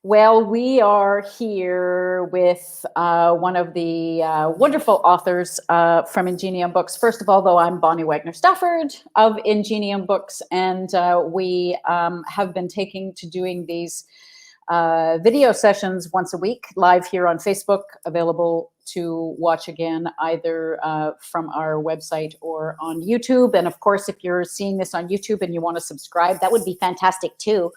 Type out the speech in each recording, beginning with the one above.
Well, we are here with one of the wonderful authors from Ingenium Books. First of all, though, I'm Boni Wagner-Stafford of Ingenium Books, and we have been taking to doing these video sessions once a week, live here on Facebook, available to watch again either from our website or on YouTube. And of course, if you're seeing this on YouTube and you want to subscribe, that would be fantastic too.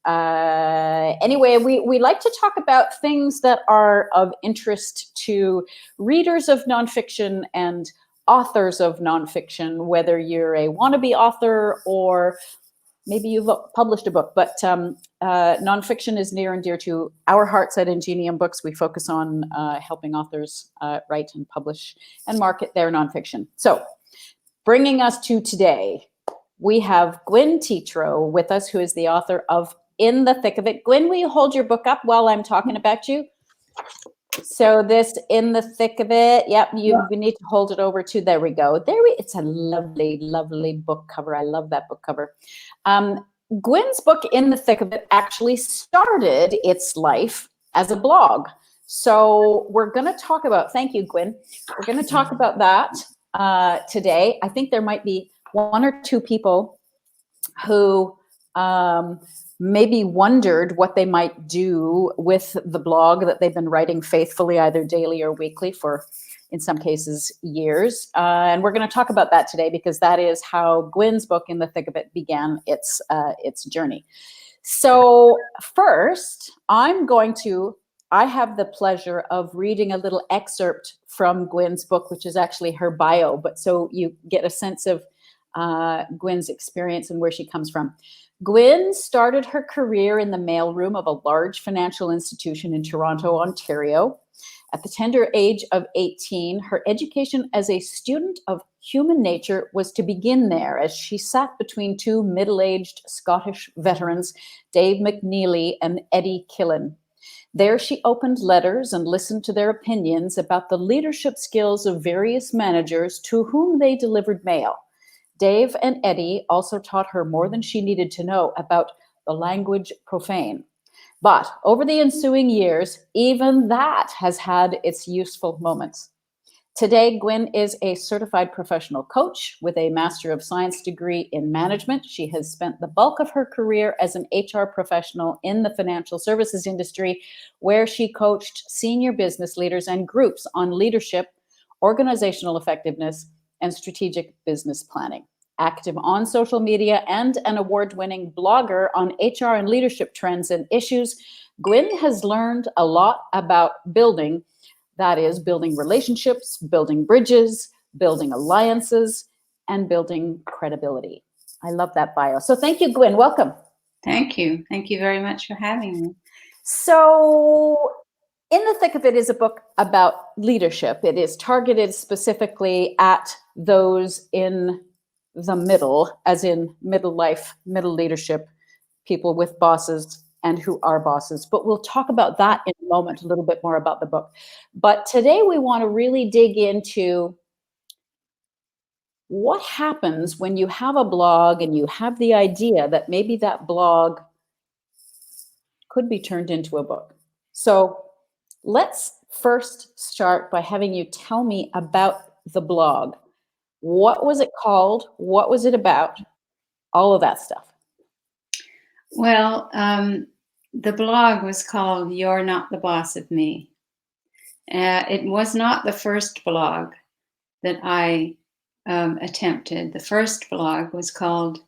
Anyway, we like to talk about things that are of interest to readers of nonfiction and authors of nonfiction, whether you're a wannabe author or maybe you've published a book, but nonfiction is near and dear to our hearts at Ingenium Books. We focus on helping authors write and publish and market their nonfiction. So bringing us to today, we have Gwyn Teatro with us, who is the author of In the Thick of It. Gwyn, will you hold your book up while I'm talking about you? So this In the Thick of It, yep, we need to hold it over to, there we go. It's a lovely, lovely book cover. I love that book cover. Gwyn's book In the Thick of It actually started its life as a blog. So we're going to talk about, thank you, Gwyn. We're going to talk about that today. I think there might be one or two people who maybe wondered what they might do with the blog that they've been writing faithfully, either daily or weekly for, in some cases, years. And we're going to talk about that today because that is how Gwyn's book In the Thick of It began its journey. So first, I have the pleasure of reading a little excerpt from Gwyn's book, which is actually her bio, but so you get a sense of Gwyn's experience and where she comes from. Gwyn started her career in the mailroom of a large financial institution in Toronto, Ontario. At the tender age of 18, her education as a student of human nature was to begin there as she sat between two middle-aged Scottish veterans, Dave McNeely and Eddie Killen. There she opened letters and listened to their opinions about the leadership skills of various managers to whom they delivered mail. Dave and Eddie also taught her more than she needed to know about the language profane. But over the ensuing years, even that has had its useful moments. Today, Gwyn is a certified professional coach with a Master of Science degree in management. She has spent the bulk of her career as an HR professional in the financial services industry, where she coached senior business leaders and groups on leadership, organizational effectiveness, and strategic business planning. Active on social media and an award-winning blogger on HR and leadership trends and issues, Gwyn has learned a lot about building, that is, building relationships, building bridges, building alliances, and building credibility. I love that bio. So thank you, Gwyn. Welcome. Thank you. Thank you very much for having me. So In the Thick of It is a book about leadership. It is targeted specifically at those in the middle, as in middle life, middle leadership, people with bosses and who are bosses. But we'll talk about that in a moment, a little bit more about the book. But today we want to really dig into what happens when you have a blog and you have the idea that maybe that blog could be turned into a book. So let's first start by having you tell me about the blog. What was it called? What was it about? All of that stuff. Well, the blog was called You're Not the Boss of Me. It was not the first blog that I attempted. The first blog was called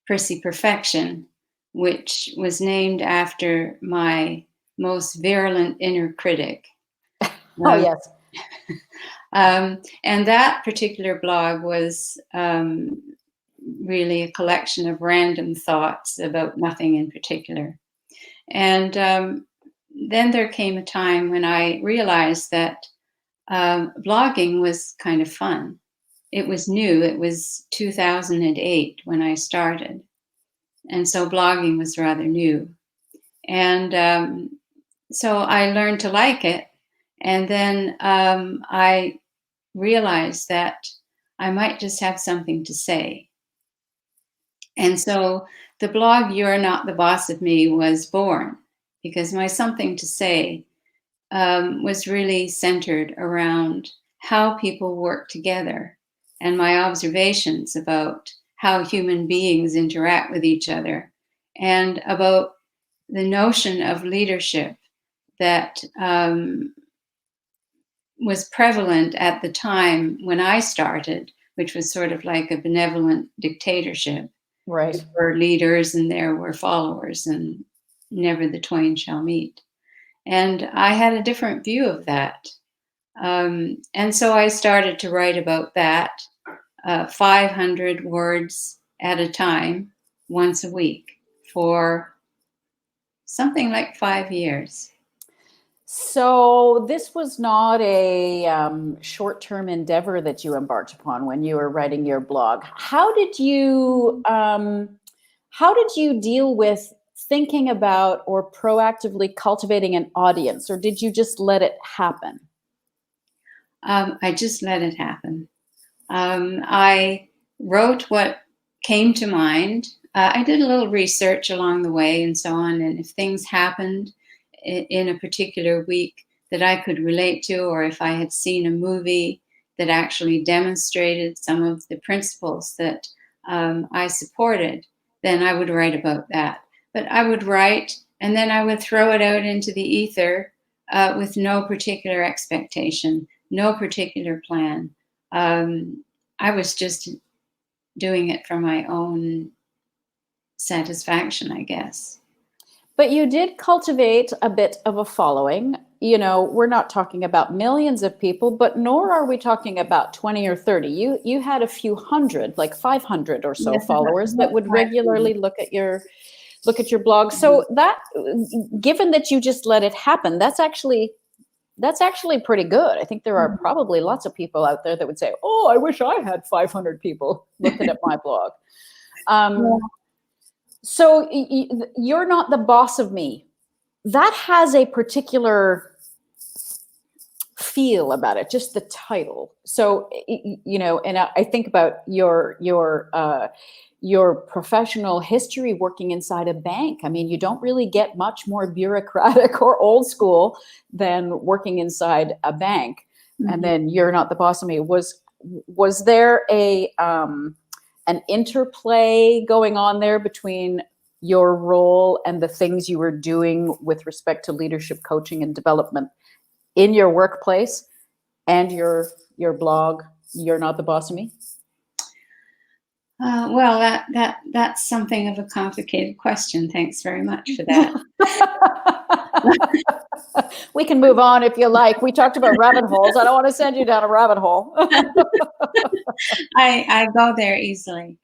Prissy Perfection, which was named after my most virulent inner critic. Oh, yes. And that particular blog was really a collection of random thoughts about nothing in particular. And then there came a time when I realized that blogging was kind of fun. It was new. It was 2008 when I started. And so blogging was rather new. And so I learned to like it. And then I realized that I might just have something to say. And so the blog You're Not the Boss of Me was born. because my something to say was really centered around how people work together and my observations about how human beings interact with each other and about the notion of leadership that was prevalent at the time when I started, which was sort of like a benevolent dictatorship. Right. There were leaders and there were followers, and never the twain shall meet. And I had a different view of that. And so I started to write about that 500 words at a time, once a week, for something like 5 years. So this was not a short-term endeavor that you embarked upon when you were writing your blog. How did you deal with thinking about or proactively cultivating an audience, or did you just let it happen? I just let it happen. I wrote what came to mind. I did a little research along the way and so on. And if things happened in a particular week that I could relate to, or if I had seen a movie that actually demonstrated some of the principles that I supported, then I would write about that. But I would write and then I would throw it out into the ether with no particular expectation, no particular plan. I was just doing it for my own satisfaction, I guess. But you did cultivate a bit of a following. You know, we're not talking about millions of people, but nor are we talking about 20 or 30. You had a few hundred, like 500 or so Yes, followers that would regularly look at your blog. Mhm. So that, given that you just let it happen, that's actually pretty good. I think there are probably lots of people out there that would say, "Oh, I wish I had 500 people looking at my blog." Yeah. So you're not the boss of me. That has a particular feel about it, just the title. So you know, and I think about your professional history working inside a bank. I mean, you don't really get much more bureaucratic or old school than working inside a bank. Mm-hmm. And then you're not the boss of me. Was there an interplay going on there between your role and the things you were doing with respect to leadership coaching and development in your workplace and your blog, You're Not the Boss of Me? Well, that's something of a complicated question. Thanks very much for that. We can move on if you like. We talked about rabbit holes. I don't want to send you down a rabbit hole. I go there easily.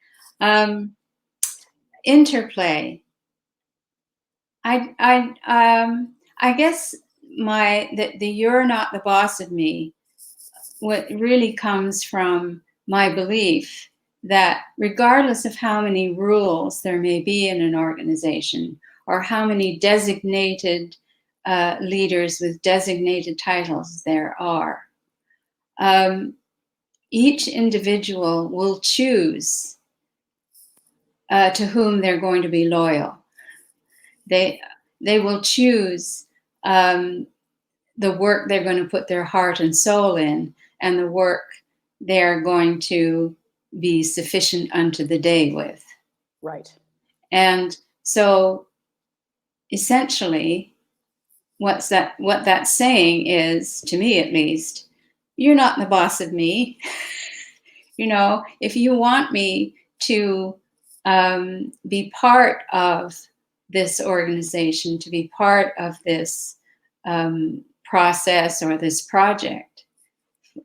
Interplay. I guess the "You're Not the Boss of Me" what really comes from my belief that regardless of how many rules there may be in an organization or how many designated leaders with designated titles there are, each individual will choose to whom they're going to be loyal. They will choose the work they're going to put their heart and soul in, and the work they're going to be sufficient unto the day with. Right. And so essentially what that's saying is, to me at least, you're not the boss of me. You know, if you want me to be part of this organization, to be part of this process or this project,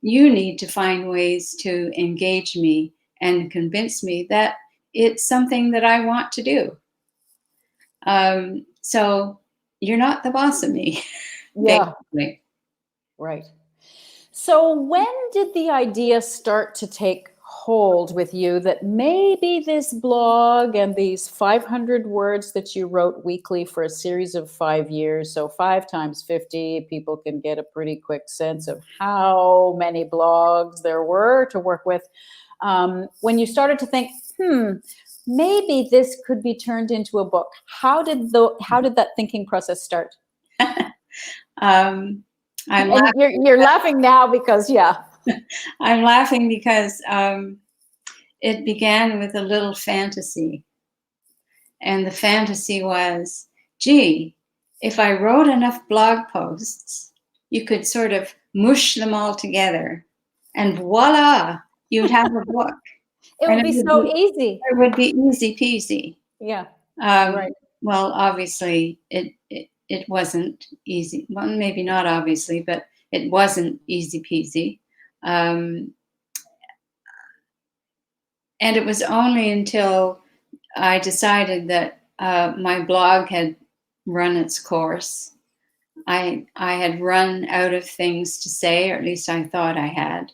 you need to find ways to engage me and convince me that it's something that I want to do. So you're not the boss of me, Yeah. basically. Right. So when did the idea start to take hold with you that maybe this blog and these 500 words that you wrote weekly for a series of 5 years, so 5 times 50, people can get a pretty quick sense of how many blogs there were to work with. When you started to think, maybe this could be turned into a book. How did that thinking process start? I'm And laughing. you're laughing now because, yeah. I'm laughing because it began with a little fantasy. And the fantasy was, gee, if I wrote enough blog posts, you could sort of mush them all together, and voila, you'd have a book. It And would be so easy. it would be easy peasy. Yeah. Right. Well, obviously, it wasn't easy. Well, maybe not obviously, but it wasn't easy peasy. And it was only until I decided that my blog had run its course. I had run out of things to say, or at least I thought I had,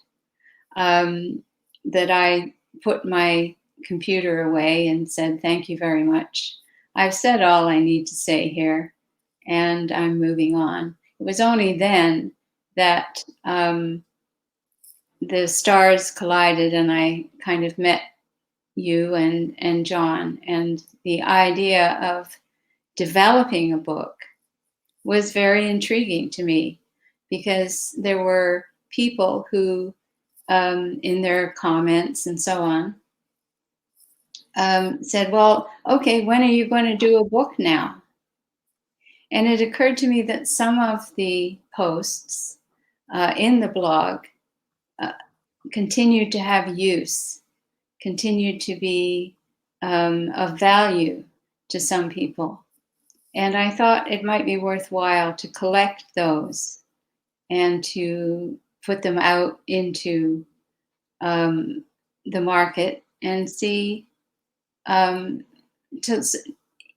that I put my computer away and said, thank you very much. I've said all I need to say here, and I'm moving on. It was only then that the stars collided and I kind of met you and John, and the idea of developing a book was very intriguing to me, because there were people who, in their comments and so on, said, well, okay, when are you going to do a book now? And it occurred to me that some of the posts in the blog continued to have use, continued to be of value to some people. And I thought it might be worthwhile to collect those and to put them out into the market and see,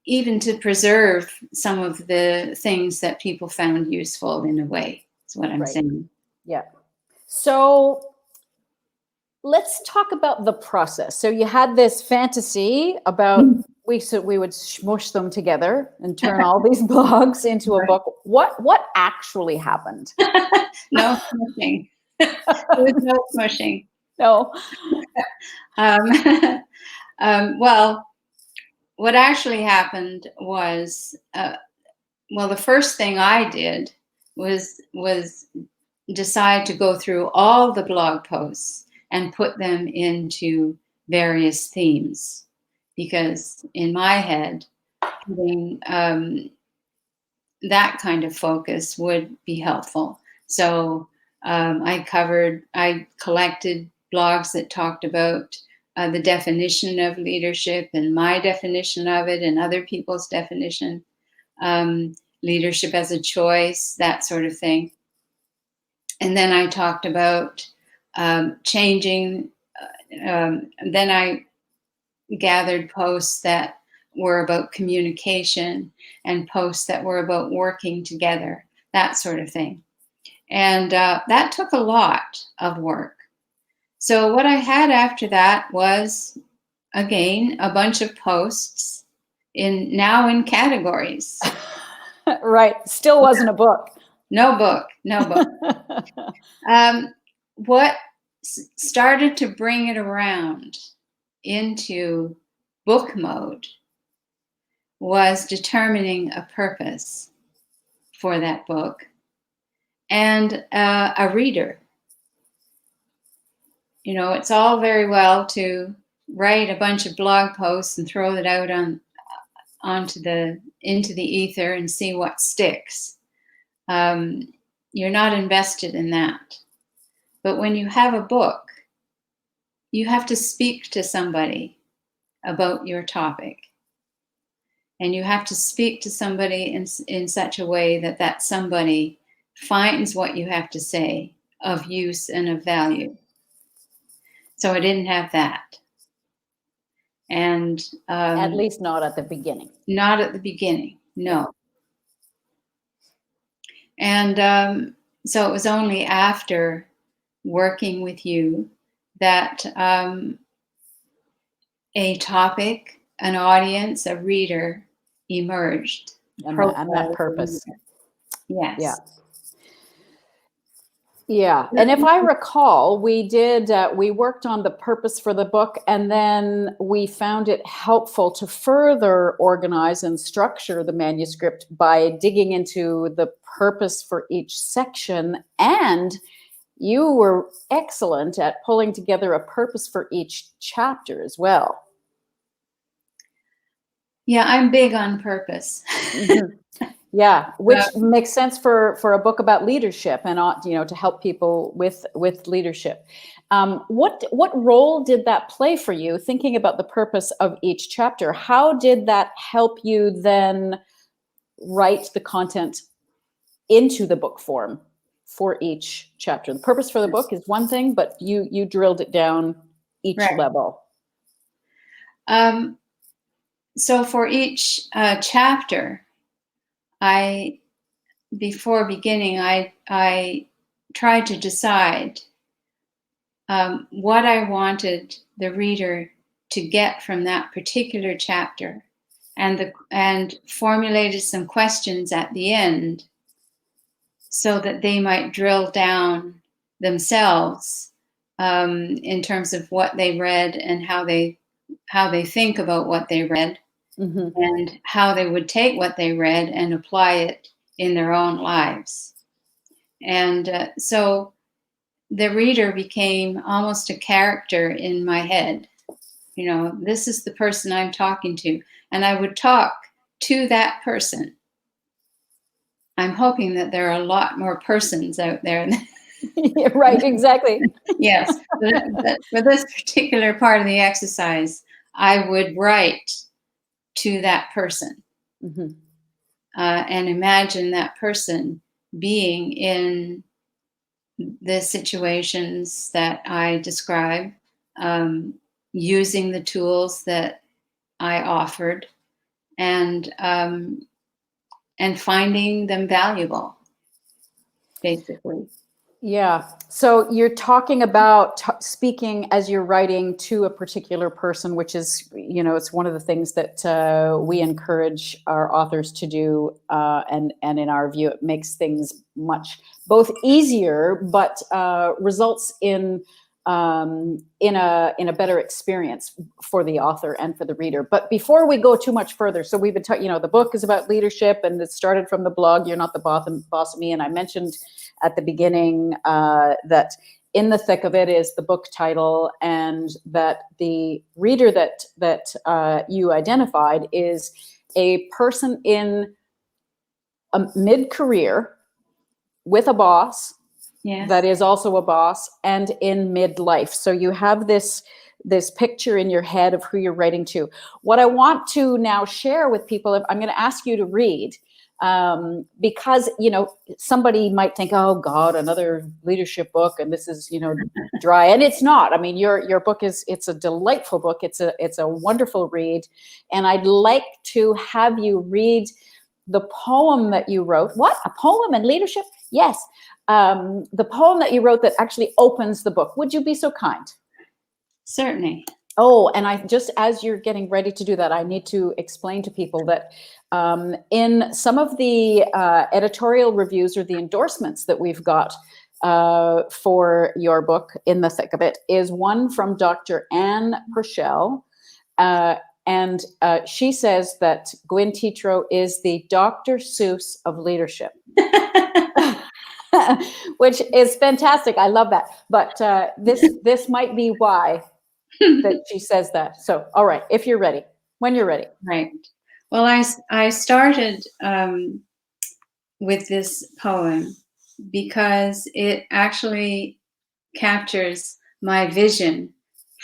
even to preserve some of the things that people found useful in a way. That's what I'm saying. Yeah. So let's talk about the process. So you had this fantasy about we would smush them together and turn all these blogs into a book. What actually happened? No smushing. There was no smushing. No. Well, what actually happened was, well, the first thing I did was decide to go through all the blog posts and put them into various themes, because in my head, putting that kind of focus would be helpful. So I collected blogs that talked about the definition of leadership and my definition of it and other people's definition, leadership as a choice, that sort of thing. And then I talked about changing. Then I gathered posts that were about communication and posts that were about working together, that sort of thing. And that took a lot of work. So what I had after that was, again, a bunch of posts now in categories. Right. Still wasn't a book. No book. What started to bring it around into book mode was determining a purpose for that book and a reader. You know, it's all very well to write a bunch of blog posts and throw it out into the ether and see what sticks. You're not invested in that. But when you have a book, you have to speak to somebody about your topic. And you have to speak to somebody in such a way that somebody finds what you have to say of use and of value. So I didn't have that. And at least not at the beginning. Not at the beginning, no. And so it was only after working with you that a topic, an audience, a reader emerged. And that purpose. Yes. Yeah. Yeah, and if I recall, we worked on the purpose for the book, and then we found it helpful to further organize and structure the manuscript by digging into the purpose for each section. And you were excellent at pulling together a purpose for each chapter as well. Yeah, I'm big on purpose. Mhm. Yeah, which makes sense for a book about leadership and to help people with leadership. What role did that play for you? Thinking about the purpose of each chapter, how did that help you then write the content into the book form for each chapter? The purpose for the book is one thing, but you drilled it down each Right. level. So for each chapter, before beginning, I tried to decide what I wanted the reader to get from that particular chapter, and formulated some questions at the end so that they might drill down themselves in terms of what they read and how they think about what they read, Mm-hmm. and how they would take what they read and apply it in their own lives. And so the reader became almost a character in my head. This is the person I'm talking to, and I would talk to that person. I'm hoping that there are a lot more persons out there. Right, exactly. Yes, but for this particular part of the exercise, I would write to that person. Mm-hmm. And imagine that person being in the situations that I describe, using the tools that I offered, and finding them valuable, basically. Yeah. So you're talking about speaking as you're writing to a particular person, which is, it's one of the things that we encourage our authors to do. And in our view, it makes things much both easier, but results in a better experience for the author and for the reader. But before we go too much further, so we've been talking, the book is about leadership, and it started from the blog, You're Not the Boss of Me. And I mentioned at the beginning that In the Thick of It is the book title, and that the reader that you identified is a person in a mid-career with a boss. Yes. That is also a boss, and in midlife. So you have this picture in your head of who you're writing to. What I want to now share with people, I'm going to ask you to read, because somebody might think, oh God, another leadership book, and this is dry, and it's not. I mean, your book it's a delightful book. It's a wonderful read, and I'd like to have you read the poem that you wrote. What, a poem and leadership? Yes. The poem that you wrote that actually opens the book. Would you be so kind? Certainly. Oh, and I just, as you're getting ready to do that, I need to explain to people that in some of the editorial reviews or the endorsements that we've got for your book, In the Thick of It, is one from Dr. Anne Purcell. And she says that Gwyn Teatro is the Dr. Seuss of leadership. Which is fantastic. I love that. But this might be why that she says that. So, all right, if you're ready, when you're ready. Right. Well, I started with this poem because it actually captures my vision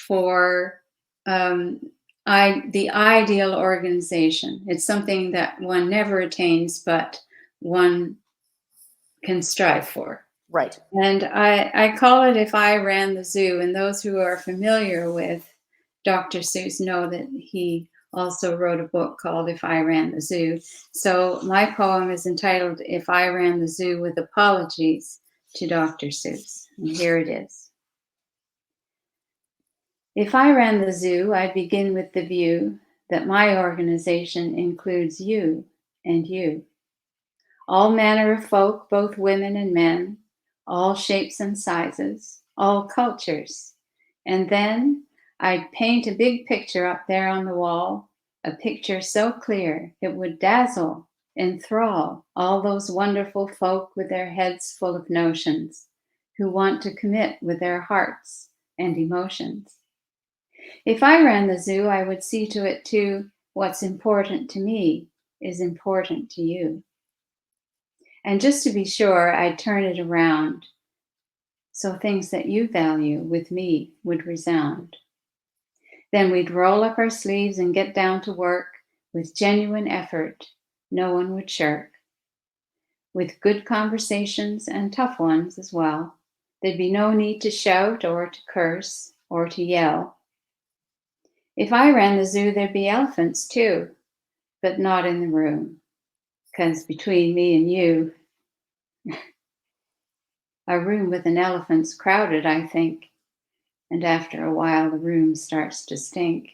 for the ideal organization. It's something that one never attains, but one can strive for. Right. And I call it If I Ran the Zoo. And those who are familiar with Dr. Seuss know that he also wrote a book called If I Ran the Zoo. So my poem is entitled If I Ran the Zoo, with apologies to Dr. Seuss. And here it is. If I ran the zoo, I'd begin with the view that my organization includes you and you. All manner of folk, both women and men, all shapes and sizes, all cultures. And then I'd paint a big picture up there on the wall, a picture so clear it would dazzle, enthrall all those wonderful folk with their heads full of notions, who want to commit with their hearts and emotions. If I ran the zoo, I would see to it too, what's important to me is important to you. And just to be sure, I'd turn it around so things that you value with me would resound. Then we'd roll up our sleeves and get down to work with genuine effort no one would shirk. With good conversations and tough ones as well. There'd be no need to shout or to curse or to yell. If I ran the zoo, there'd be elephants too, but not in the room. 'Cause between me and you, a room with an elephant's crowded, I think, and after a while the room starts to stink.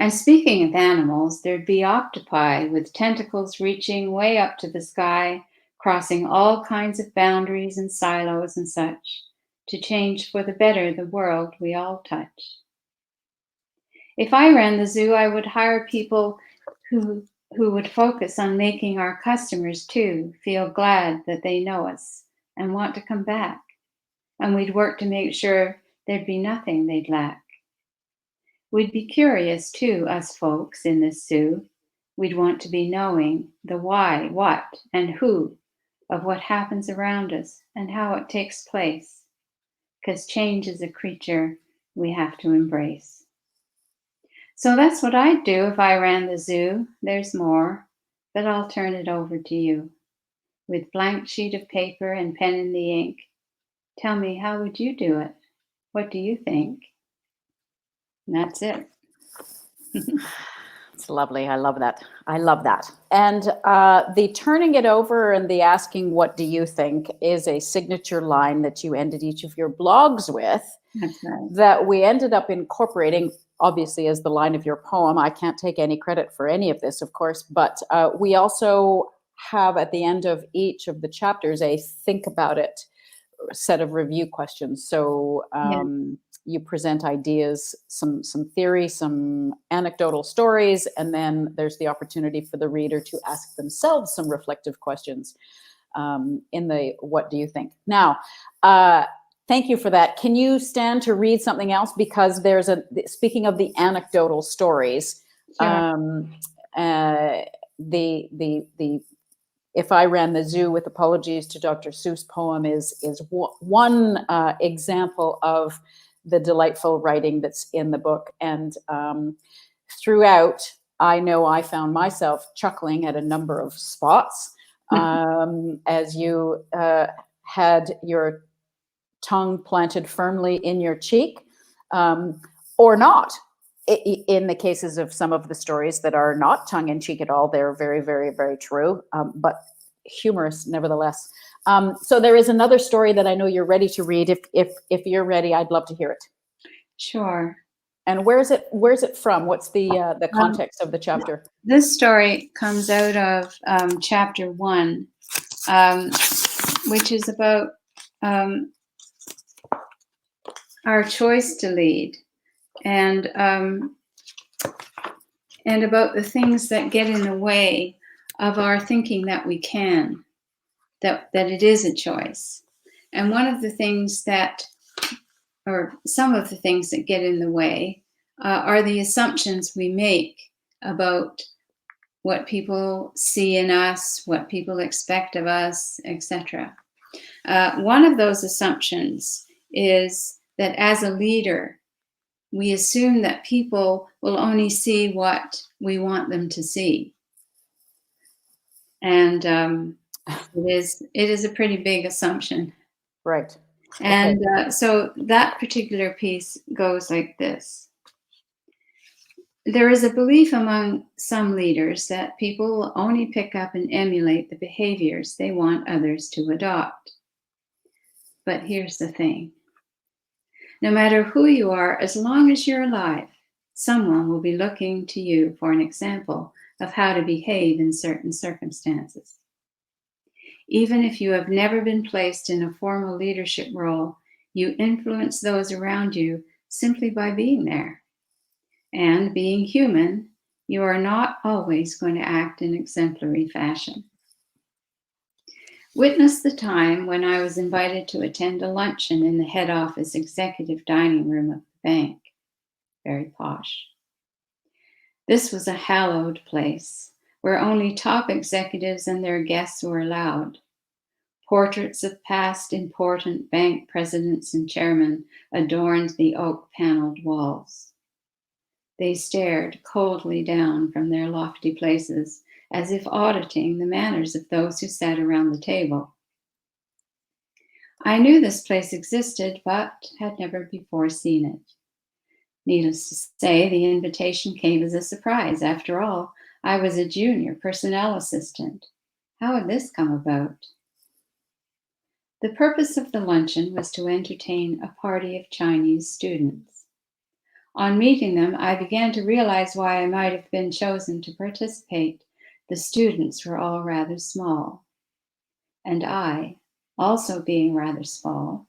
And speaking of animals, there'd be octopi with tentacles reaching way up to the sky, crossing all kinds of boundaries and silos and such, to change for the better the world we all touch. If I ran the zoo, I would hire people who would focus on making our customers too feel glad that they know us and want to come back. And we'd work to make sure there'd be nothing they'd lack. We'd be curious too, us folks in this zoo. We'd want to be knowing the why, what, and who of what happens around us and how it takes place. 'Cause change is a creature we have to embrace. So that's what I'd do if I ran the zoo. There's more, but I'll turn it over to you. With blank sheet of paper and pen in the ink, tell me, how would you do it? What do you think? And that's it. It's lovely. I love that. I love that. And the turning it over and the asking, what do you think, is a signature line that you ended each of your blogs with. That's right. That we ended up incorporating, obviously, as the line of your poem. I can't take any credit for any of this, of course, but we also have at the end of each of the chapters a think about it set of review questions. So you present ideas, some theory, some anecdotal stories, and then there's the opportunity for the reader to ask themselves some reflective questions in the what do you think. Now, thank you for that. Can you stand to read something else? Because there's speaking of the anecdotal stories, Sure. the If I Ran the Zoo, with apologies to Dr. Seuss poem, is one example of the delightful writing that's in the book. And throughout, I know I found myself chuckling at a number of spots as you had your tongue planted firmly in your cheek, or not. In the cases of some of the stories that are not tongue-in-cheek at all, they're very, very, very true, but humorous nevertheless. So there is another story that I know you're ready to read. If you're ready, I'd love to hear it. Sure. And where's it from? What's the context of the chapter? This story comes out of chapter 1, which is about our choice to lead, and about the things that get in the way of our thinking that we can, that it is a choice. And one of the things that, or some of the things that get in the way, are the assumptions we make about what people see in us, what people expect of us, etc. One of those assumptions is that as a leader, we assume that people will only see what we want them to see. And it is a pretty big assumption. Right. And so that particular piece goes like this. There is a belief among some leaders that people will only pick up and emulate the behaviors they want others to adopt. But here's the thing. No matter who you are, as long as you're alive, someone will be looking to you for an example of how to behave in certain circumstances. Even if you have never been placed in a formal leadership role, you influence those around you simply by being there. And being human, you are not always going to act in exemplary fashion. Witness the time when I was invited to attend a luncheon in the head office executive dining room of the bank. Very posh. This was a hallowed place where only top executives and their guests were allowed. Portraits of past important bank presidents and chairmen adorned the oak paneled walls. They stared coldly down from their lofty places, as if auditing the manners of those who sat around the table. I knew this place existed, but had never before seen it. Needless to say, the invitation came as a surprise. After all, I was a junior personnel assistant. How had this come about? The purpose of the luncheon was to entertain a party of Chinese students. On meeting them, I began to realize why I might have been chosen to participate. The students were all rather small, and I, also being rather small,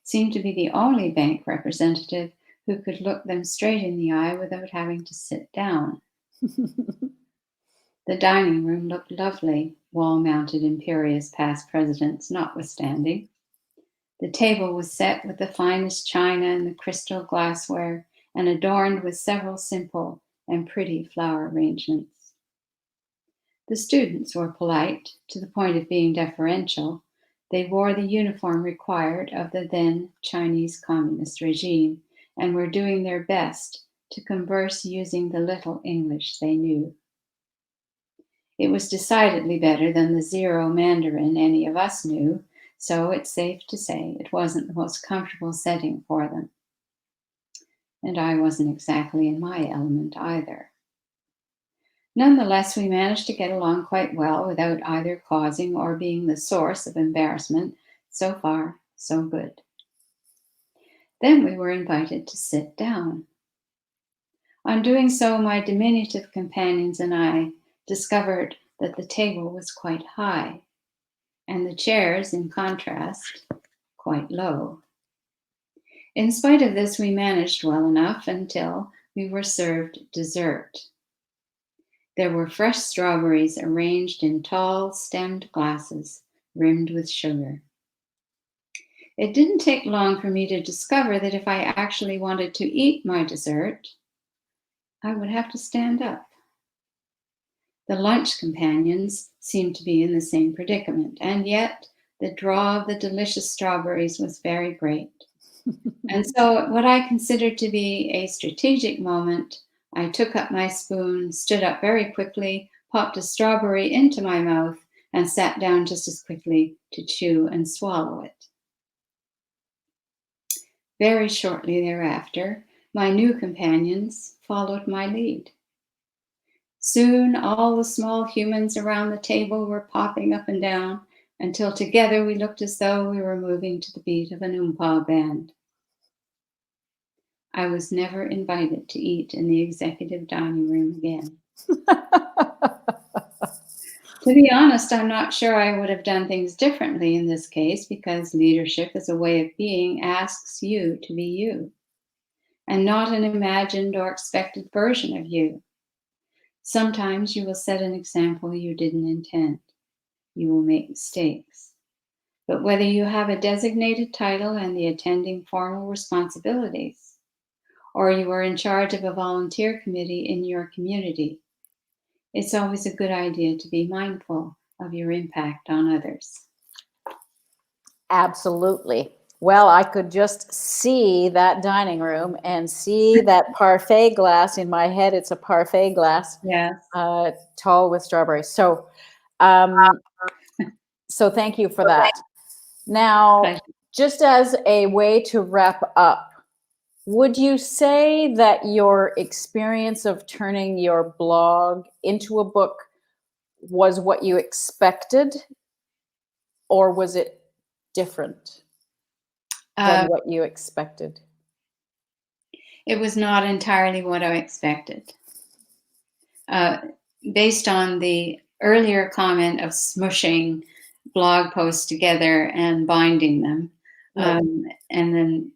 seemed to be the only bank representative who could look them straight in the eye without having to sit down. The dining room looked lovely, wall-mounted imperious past presidents notwithstanding. The table was set with the finest china and the crystal glassware, and adorned with several simple and pretty flower arrangements. The students were polite, to the point of being deferential. They wore the uniform required of the then Chinese Communist regime, and were doing their best to converse using the little English they knew. It was decidedly better than the zero Mandarin any of us knew, so it's safe to say it wasn't the most comfortable setting for them. And I wasn't exactly in my element either. Nonetheless, we managed to get along quite well without either causing or being the source of embarrassment. So far, so good. Then we were invited to sit down. On doing so, my diminutive companions and I discovered that the table was quite high, and the chairs, in contrast, quite low. In spite of this, we managed well enough until we were served dessert. There were fresh strawberries arranged in tall, stemmed glasses, rimmed with sugar. It didn't take long for me to discover that if I actually wanted to eat my dessert, I would have to stand up. The lunch companions seemed to be in the same predicament, and yet the draw of the delicious strawberries was very great. And so, at what I considered to be a strategic moment, I took up my spoon, stood up very quickly, popped a strawberry into my mouth, and sat down just as quickly to chew and swallow it. Very shortly thereafter, my new companions followed my lead. Soon, all the small humans around the table were popping up and down until together we looked as though we were moving to the beat of an oompa band. I was never invited to eat in the executive dining room again. To be honest, I'm not sure I would have done things differently in this case, because leadership as a way of being asks you to be you, and not an imagined or expected version of you. Sometimes you will set an example you didn't intend. You will make mistakes. But whether you have a designated title and the attending formal responsibilities, or you are in charge of a volunteer committee in your community, it's always a good idea to be mindful of your impact on others. Absolutely. Well, I could just see that dining room and see that parfait glass in my head. It's a parfait glass, Yes. tall with strawberries. So thank you for that. Now, Pleasure. just as a way to wrap up, would you say that your experience of turning your blog into a book was what you expected, or was it different than what you expected? It was not entirely what I expected. Based on the earlier comment of smushing blog posts together and binding them, Right. and then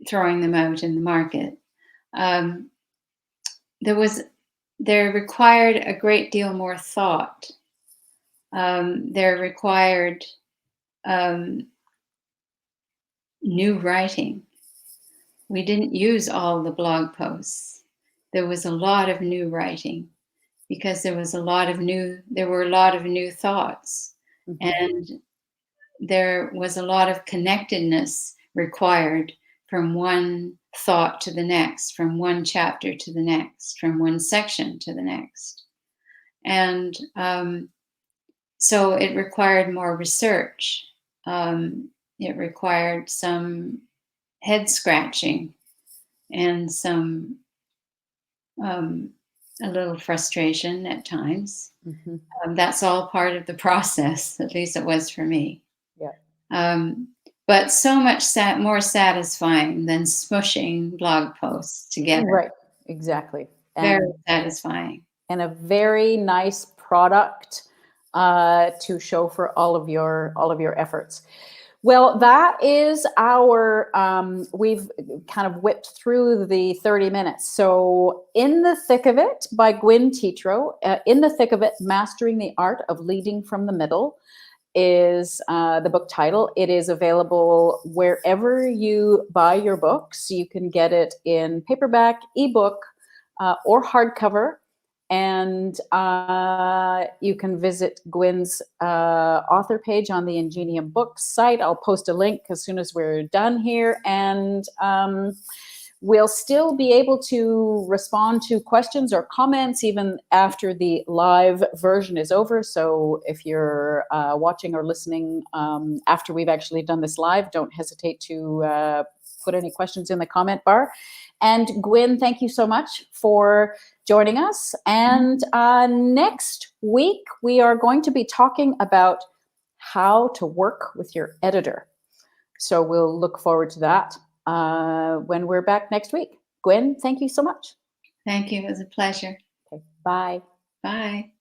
throwing them out in the market. Um, there was there required a great deal more thought. There required um, new writing. We didn't use all the blog posts. There was a lot of new writing because there were a lot of new thoughts, Mhm. and there was a lot of connectedness required from one thought to the next, from one chapter to the next, from one section to the next. And so it required more research. It required some head scratching and some um, a little frustration at times. Mhm. That's all part of the process. At least it was for me. Yeah. Um, but so much more satisfying than smushing blog posts together. Right. Exactly. Very And satisfying. a very nice product to show for all of your efforts. Well, that is our. We've kind of whipped through the 30 minutes. So, In the Thick of It by Gwyn Teatro. In the Thick of It: Mastering the Art of Leading from the Middle is the book title. It is available wherever you buy your books. You can get it in paperback, ebook, or hardcover. And you can visit Gwyn's author page on the Ingenium Books site. I'll post a link as soon as we're done here. And we'll still be able to respond to questions or comments even after the live version is over. So if you're watching or listening after we've actually done this live, don't hesitate to put any questions in the comment bar. And Gwyn, thank you so much for joining us. And next week, we are going to be talking about how to work with your editor. So we'll look forward to that when we're back next week. Gwyn, thank you so much. Thank you. It was a pleasure. Okay, bye. Bye.